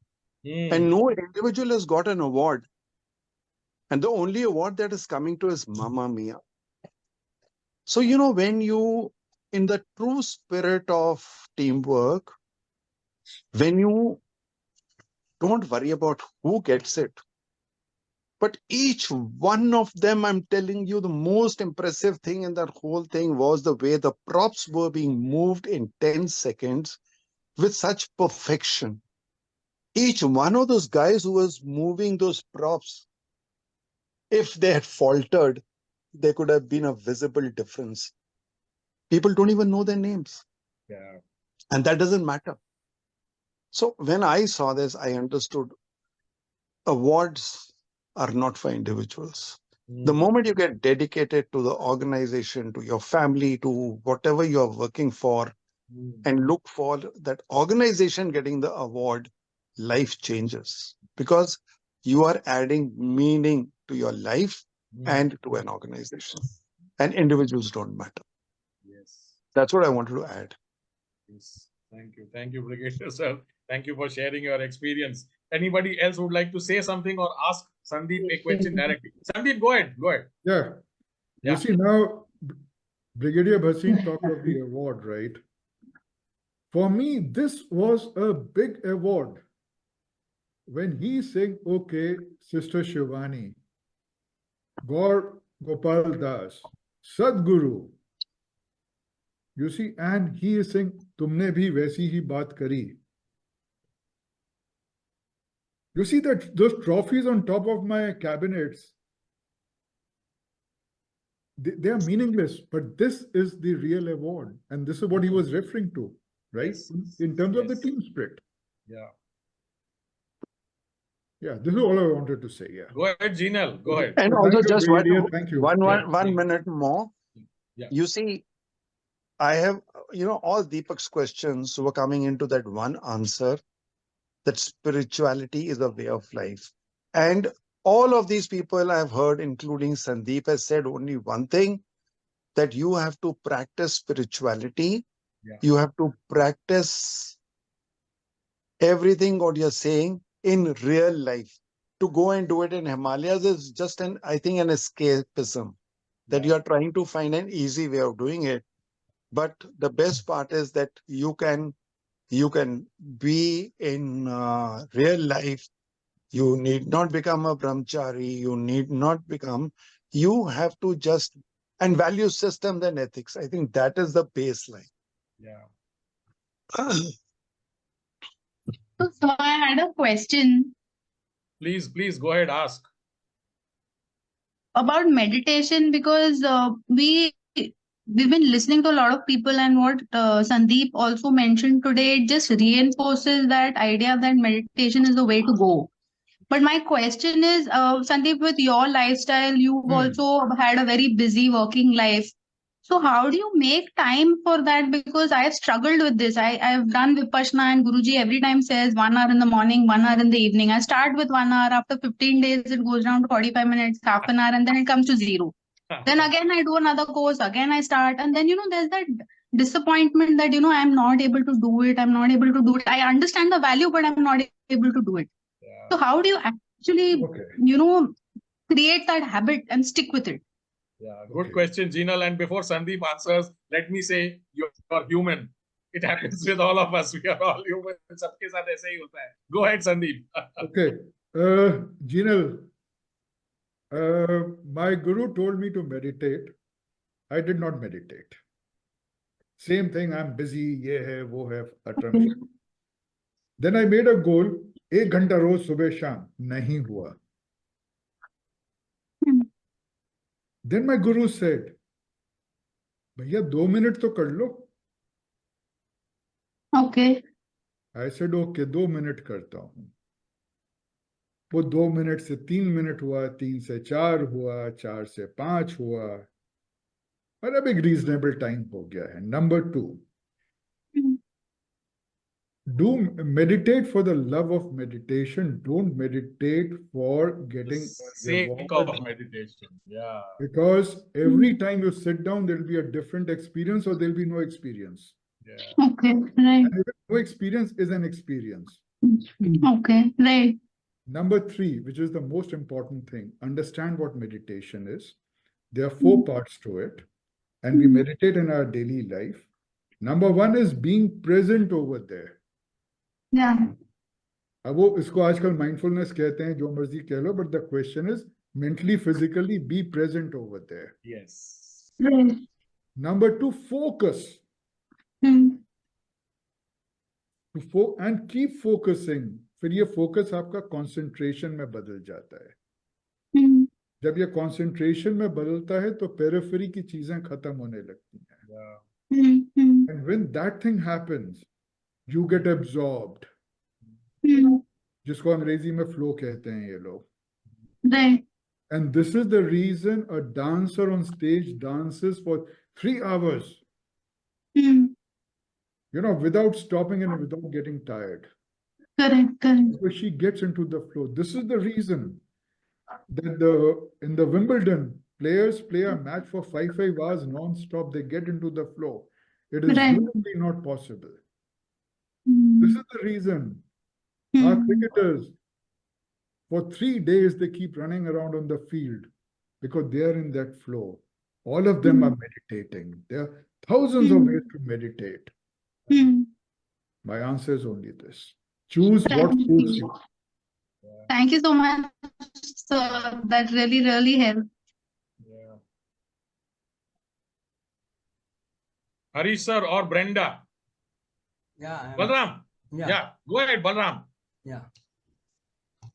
And no individual has got an award. And the only award that is coming to is Mamma Mia. So, when you, in the true spirit of teamwork, when you don't worry about who gets it, but each one of them, I'm telling you, the most impressive thing in that whole thing was the way the props were being moved in 10 seconds with such perfection. Each one of those guys who was moving those props, if they had faltered, there could have been a visible difference. People don't even know their names. Yeah. And that doesn't matter. So when I saw this, I understood awards are not for individuals. The moment you get dedicated to the organization, to your family, to whatever you're working for, and look for that organization getting the award, life changes because you are adding meaning to your life and to an organization. And individuals don't matter. Yes. That's what I wanted to add. Yes. Thank you. Thank you, Brigadier sir. Thank you for sharing your experience. Anybody else would like to say something or ask Sandeep a question directly? Sandeep, go ahead. Go ahead. Yeah. Yeah. You see now, Brigadier Bhasin talked of the award, right? For me, this was a big award. When he saying, okay, Sister Shivani, Gaur Gopal Das, Sadguru, you see, and he is saying, tumne bhi waisi hi baat kari. You see that those trophies on top of my cabinets, they are meaningless, but this is the real award. And this is what he was referring to, right? Yes. In terms of the Yes. team spirit. Yeah. Yeah, this is all I wanted to say. Yeah. Go ahead, Jinal. Go ahead. And Thank also you, just Brigadier. Thank you. one minute more. Yeah. You see, I have, all Deepak's questions were coming into that one answer, that spirituality is a way of life. And all of these people I've heard, including Sandeep, has said only one thing, that you have to practice spirituality. Yeah. You have to practice everything what you're saying in real life. To go and do it in Himalayas is just an escapism, that you are trying to find an easy way of doing it. But the best part is that you can be in real life. You need not become a brahmachari. You need not become. You have to just, and value systems and ethics. I think that is the baseline. Yeah. So I had a question Please go ahead. Ask. about meditation because we've been listening to a lot of people, and what Sandeep also mentioned today, it just reinforces that idea that meditation is the way to go. But my question is, Sandeep, with your lifestyle, you've also had a very busy working life. So how do you make time for that? Because I have struggled with this. I've done Vipassana, and Guruji every time says 1 hour in the morning, 1 hour in the evening. I start with 1 hour. After 15 days, it goes down to 45 minutes, half an hour, and then it comes to zero. Then again, I do another course. Again, I start. And then, there's that disappointment that, I'm not able to do it. I'm not able to do it. I understand the value, but I'm not able to do it. So how do you actually, create that habit and stick with it? Yeah, good question, Jinal. And before Sandeep answers, let me say you're human. It happens with all of us. We are all human. सबके साथ ऐसे ही होता है. Go ahead, Sandeep. Okay. Jinal, my guru told me to meditate. I did not meditate. Same thing, I'm busy, ye hai, wo hai, utterance. Then I made a goal, 1 घंटा रोज सुबह शाम, नहीं हुआ. Then my guru said, भैया 2 minute तो कर लो. Okay. I said, okay, 2 minute करता हूं. वो 2 मिनट से 3 मिनट हुआ, 3 से 4 हुआ, 4 से 5 हुआ. और अब एक रीजनेबल टाइम हो गया है. Number 2, Do meditate for the love of meditation. Don't meditate for The getting sake reward. of meditation. Yeah. Because every time you sit down, there'll be a different experience or there'll be no experience. Yeah. Okay, right. And even no experience is an experience. Okay, right. Number three, which is the most important thing, understand what meditation is. There are four parts to it, and we meditate in our daily life. Number one is being present over there. Yeah. अब वो इसको आजकल mindfulness कहते हैं, जो मर्जी कह लो, but the question is mentally, physically be present over there. Yes. Right. Number two, focus. Hmm. And keep focusing. फिर ये focus आपका concentration में बदल जाता है. Hmm. जब ये concentration में बदलता है तो periphery की चीजें खत्म होने लगती हैं. Yeah. Hmm. Hmm. And when that thing happens, you get absorbed. Hmm. जिसको अंग्रेजी में flow कहते हैं ये लोग. Right. And this is the reason a dancer on stage dances for 3 hours, Hmm. without stopping and without getting tired. Correct, correct. Because she gets into the flow. This is the reason that in the Wimbledon, players play a match for 5 hours non-stop. They get into the flow. It is Right. humanly not possible. Hmm. This is the reason our Hmm. cricketers, for 3 days, they keep running around on the field because they are in that flow. All of them are meditating. There are thousands of ways to meditate. Hmm. My answer is only this. Choose what Thank suits you. you. Thank you so much, sir. That really, really helped. Yeah. Harish sir or Brenda? Yeah, Balram? yeah, Yeah. Go ahead, Balram. yeah.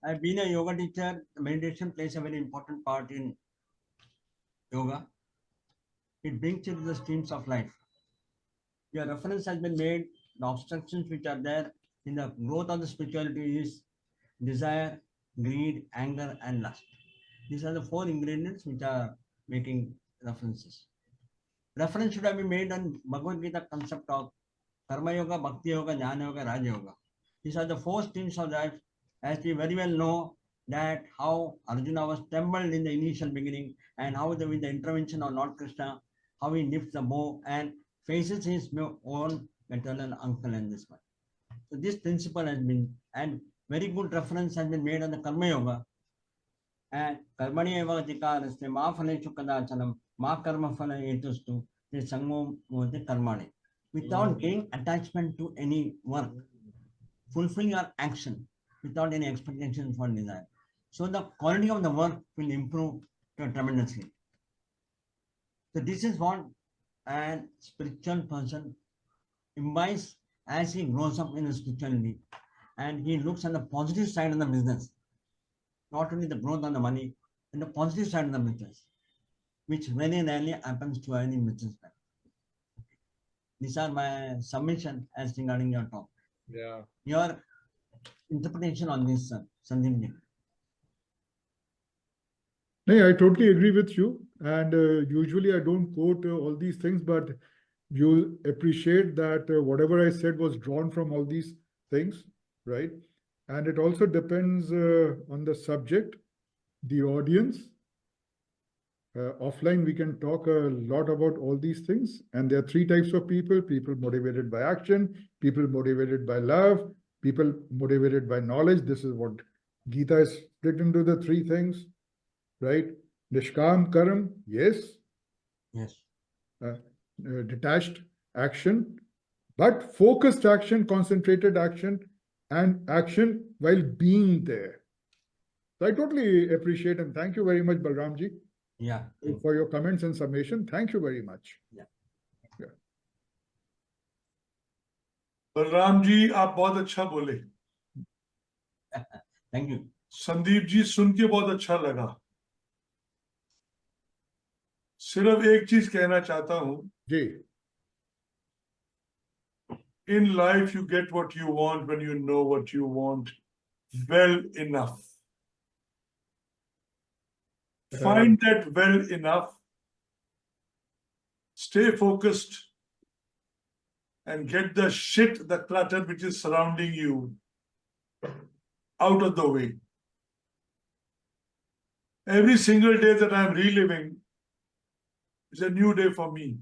I've been a yoga teacher. Meditation plays a very important part in yoga. It brings you to the streams of life. Your reference has been made. The obstructions which are there in the growth of the spirituality is desire, greed, anger, and lust. These are the 4 ingredients which are making references. Reference should have been made on Bhagavad Gita concept of Karma Yoga, Bhakti Yoga, Jnana Yoga, Raja Yoga. These are the 4 streams of life, as we very well know that how Arjuna was trembled in the initial beginning and how with the intervention of Lord Krishna, how he lifts the bow and faces his own maternal uncle in this one. So this principle has been, and very good reference has been made on the Karma Yoga. And Karmani eva adhikaraste ma phaleshu kadachanam ma karma phala hetustu te sangho bhavati karmani. Without getting attachment to any work, fulfilling our action without any expectation for desire. So the quality of the work will improve tremendously. So this is what a spiritual person imbibes as he grows up in spirituality, and he looks at the positive side of the business, not only the growth on the money, and the positive side of the business, which very rarely happens to any businessman. These are my submission as regarding your talk. Yeah. Your interpretation on this, Sandeep ji. No, I totally agree with you. And usually I don't quote all these things, but you'll appreciate that whatever I said was drawn from all these things, right? And it also depends on the subject, the audience. Offline, we can talk a lot about all these things. And there are 3 types of people: people motivated by action, people motivated by love, people motivated by knowledge. This is what Gita is split into the 3 things, right? Nishkam karam, yes. Yes. Detached action, but focused action, concentrated action, and action while being there. So I totally appreciate and thank you very much, Balramji, Yeah. for your comments and summation. Thank you very much. Balram ji आप बहुत अच्छा बोले. Thank you. Sandeep ji सुन के बहुत अच्छा लगा. सिर्फ एक चीज कहना चाहता हूं. जी. In life you get what you want when you know what you want well enough. Find that well enough. Stay focused. and get the shit, the clutter which is surrounding you out of the way. Every single day that I'm reliving is a new day for me.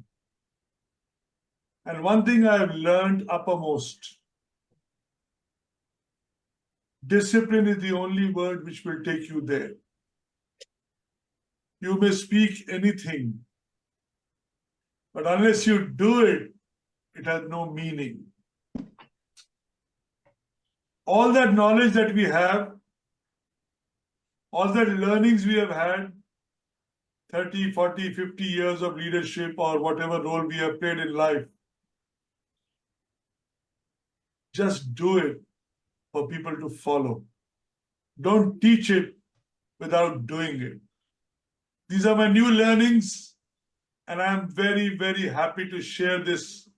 And one thing I have learned uppermost, discipline is the only word which will take you there. You may speak anything, but unless you do it, it has no meaning. All that knowledge that we have, all that learnings we have had, 30, 40, 50 years of leadership or whatever role we have played in life, just do it for people to follow. Don't teach it without doing it. These are my new learnings, and I'm very, very happy to share this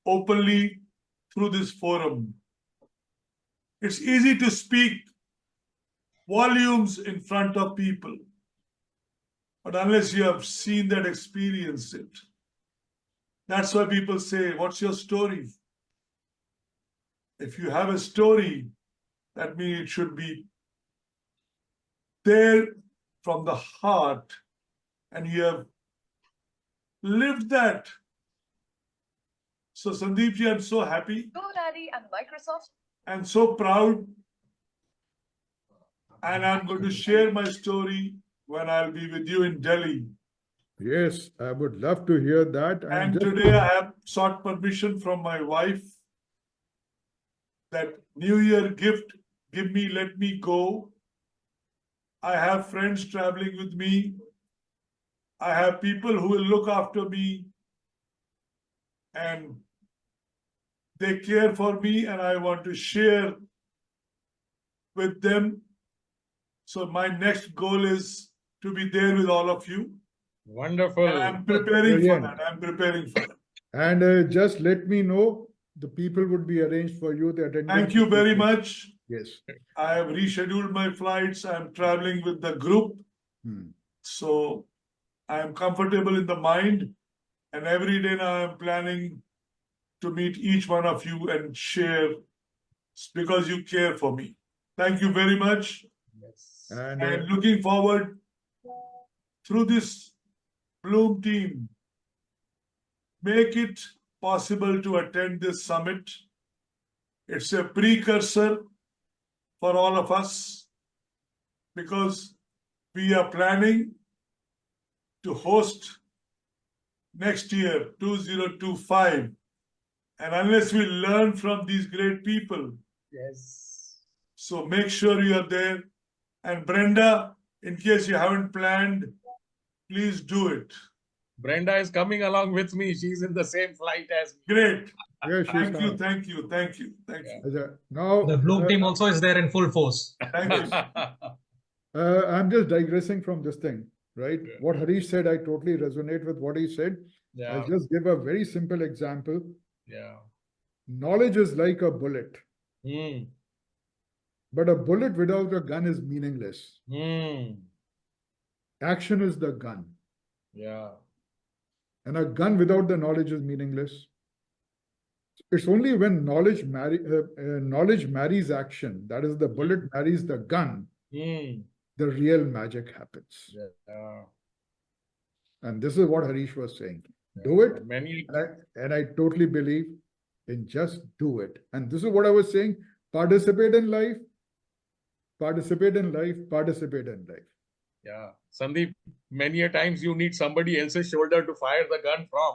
openly through this forum. It's easy to speak volumes in front of people, but unless you have seen that, experienced it. That's why people say, what's your story? If you have a story, that means it should be there from the heart, and you have lived that. So Sandeep ji, I'm so happy. GoDaddy and Microsoft. I'm so proud. And I'm going to share my story when I'll be with you in Delhi. Yes, I would love to hear that. And just- today I have sought permission from my wife that New Year gift, give me, let me go. I have friends traveling with me. I have people who will look after me, and they care for me, and I want to share with them. So my next goal is to be there with all of you. Wonderful. And I'm preparing for Brilliant. that. I'm preparing for that. And just let me know, the people would be arranged for you. The attendance. Thank you very much. Yes. I have rescheduled my flights. I'm traveling with the group. Hmm. So I am comfortable in the mind. And every day now I'm planning to meet each one of you and share because you care for me. Thank you very much. Yes. And looking forward through this Bloom team, make it possible to attend this summit. It's a precursor for all of us because we are planning to host next year, 2025. And unless we learn from these great people, Yes. so make sure you are there. And Brenda, in case you haven't planned, please do it. Brenda is coming along with me. She's in the same flight as me. Great. Yes, she's Thank you, coming. thank you, thank you, thank you. Now, The Bloom team also is there in full force. Thank you. I'm just digressing from this thing, right? Yeah. What Harish said, I totally resonate with what he said. Yeah. I'll just give a very simple example. Yeah. Knowledge is like a bullet, Hmm. but a bullet without a gun is meaningless. Hmm. Action is the gun, Yeah. and a gun without the knowledge is meaningless. It's only when knowledge marries action, that is, the bullet marries the gun, Hmm. the real magic happens. Yeah. And this is what Harish was saying. Do it. Many. And I totally believe in just do it. And this is what I was saying. Participate in life. Participate in life. Participate in life. Yeah. Sandeep, many a times you need somebody else's shoulder to fire the gun from.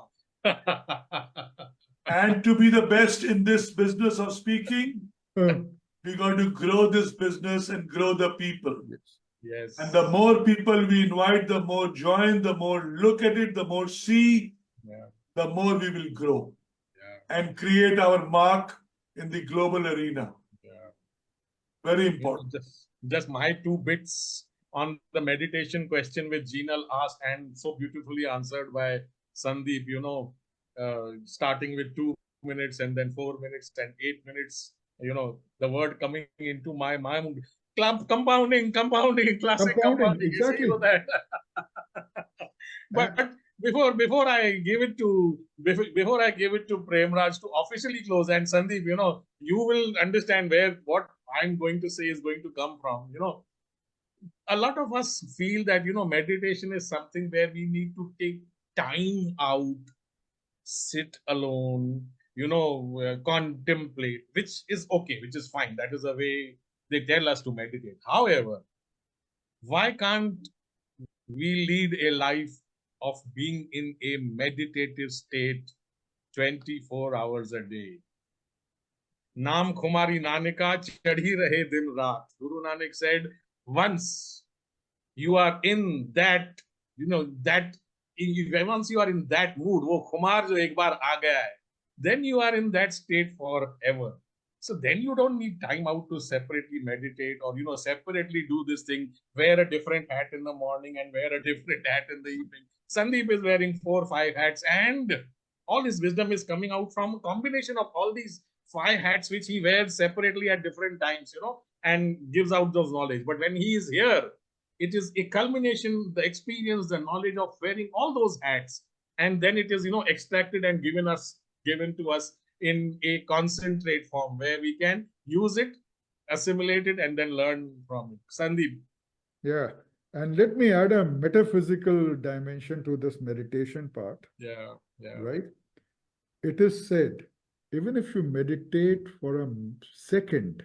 And to be the best in this business of speaking, we got to grow this business and grow the people. Yes. Yes. And the more people we invite, the more join, the more look at it, the more see, Yeah. the more we will grow Yeah. and create our mark in the global arena. Yeah. Very You know, important. just my 2 bits on the meditation question which Jinal asked and so beautifully answered by Sandeep, starting with 2 minutes and then 4 minutes and 8 minutes, the word coming into my mind, compounding, classic Compounding, compounding. You say, exactly. that. But before I give it to Premraj to officially close, and Sandeep, you will understand what I'm going to say is going to come from. A lot of us feel that meditation is something where we need to take time out, sit alone, contemplate, which is okay, which is fine. That is the way they tell us to meditate. However, why can't we lead a life of being in a meditative state 24 hours a day? Naam Khumari Nanaka chadhi rahe din raat. Guru Nanak said, once you are in that, once you are in that mood, wo khumar jo ek baar aa gaya hai, then you are in that state forever. So then you don't need time out to separately meditate or, separately do this thing, wear a different hat in the morning and wear a different hat in the evening. Sandeep is wearing 4 or 5 hats, and all his wisdom is coming out from a combination of all these 5 hats which he wears separately at different times, and gives out those knowledge. But when he is here, it is a culmination, the experience, the knowledge of wearing all those hats. And then it is, extracted and given to us in a concentrate form where we can use it, assimilate it, and then learn from it. Sandeep. Yeah. And let me add a metaphysical dimension to this meditation part. Yeah. Right? It is said, even if you meditate for a second,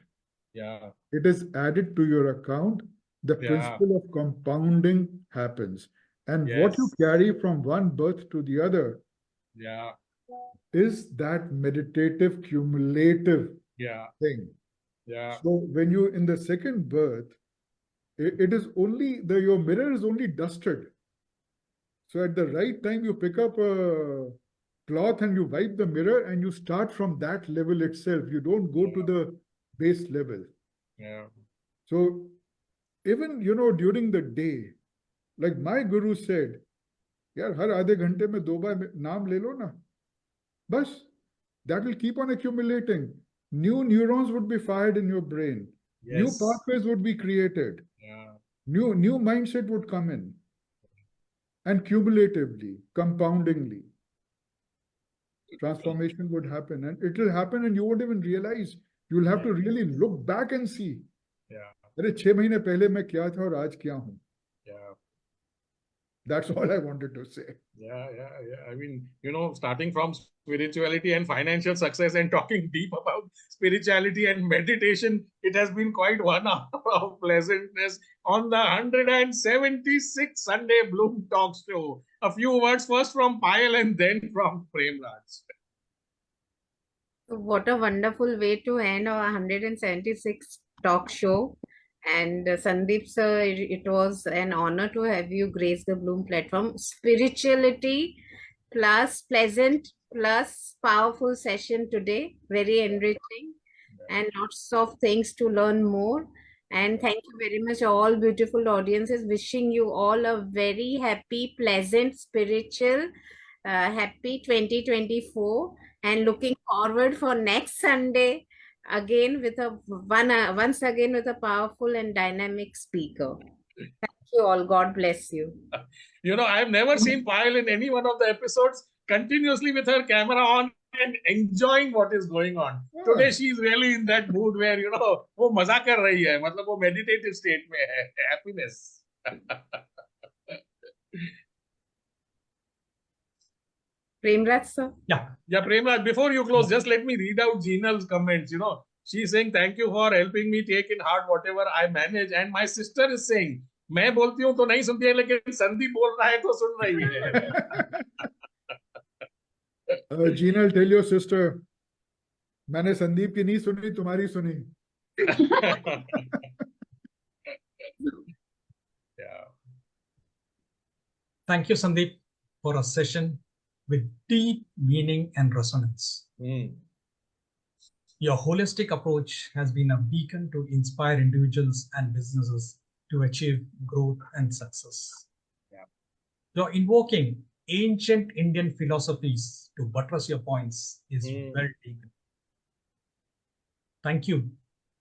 yeah, it is added to your account. The principle of compounding happens. And what you carry from one birth to the other is that meditative, cumulative thing. Yeah. So when you in the second birth, it is only your mirror is only dusted. So at the right time, you pick up a cloth and you wipe the mirror and you start from that level itself. You don't go to the base level. Yeah. So even, during the day, like my guru said, yaar, har aadhe ghante mein 2 baar naam le lo na. Bas, that will keep on accumulating. New neurons would be fired in your brain. New pathways would be created. New mindset would come in. And cumulatively, compoundingly, transformation would happen. And it will happen and you won't even realize. You'll have to really look back and see. अरे 6 महीने पहले मैं क्या था और आज क्या हूँ. That's all I wanted to say. Yeah. I mean, starting from spirituality and financial success and talking deep about spirituality and meditation, it has been quite 1 hour of pleasantness on the 176th Sunday Bloom Talk Show. A few words first from Payal and then from Premraj. What a wonderful way to end our 176th talk show. And Sandeep sir, it was an honor to have you grace the Bloom platform. Spirituality plus pleasant plus powerful session today. Very enriching and lots of things to learn more. And thank you very much, all beautiful audiences. Wishing you all a very happy, pleasant, spiritual, happy 2024. And looking forward for next Sunday. Again once again with a powerful and dynamic speaker. Thank you all. God bless you. I've never seen Payal in any one of the episodes continuously with her camera on and enjoying what is going on. Today she's really in that mood where वो मजा कर रही है, मतलब वो meditative state में है, happiness. Premraj sir. Yeah, Premraj, before you close, just let me read out Jinal's comments. She's saying, thank you for helping me take in heart whatever I manage. And my sister is saying, मैं बोलती हूँ तो नहीं सुनती है, लेकिन संदीप बोल रहा है तो सुन रही है. Jinal, tell your sister, मैंने संदीप की नहीं सुनी, तुम्हारी सुनी. Thank you, Sandeep, for a session with deep meaning and resonance. Your holistic approach has been a beacon to inspire individuals and businesses to achieve growth and success. You're invoking ancient Indian philosophies to buttress your points is well taken. Thank you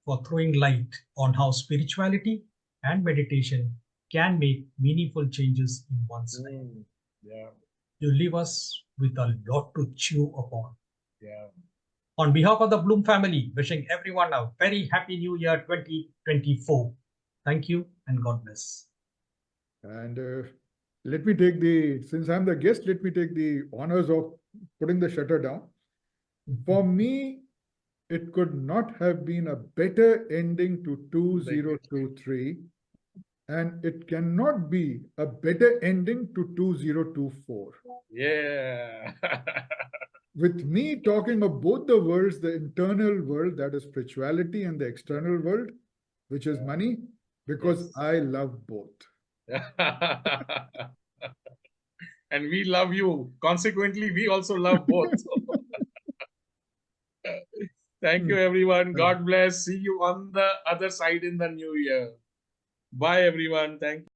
for throwing light on how spirituality and meditation can make meaningful changes in one's life. You leave us with a lot to chew upon. Yeah. On behalf of the Bloom family, wishing everyone a very happy New Year 2024. Thank you and God bless. And let me take since I'm the guest, let me take the honors of putting the shutter down. For me, it could not have been a better ending to 2023, and it cannot be a better ending to 2024. Yeah. With me talking of both the worlds, the internal world, that is spirituality, and the external world, which is money, because Yes. I love both. And we love you. Consequently, we also love both. Thank you, everyone. God bless. See you on the other side in the new year. Bye, everyone. Thank you.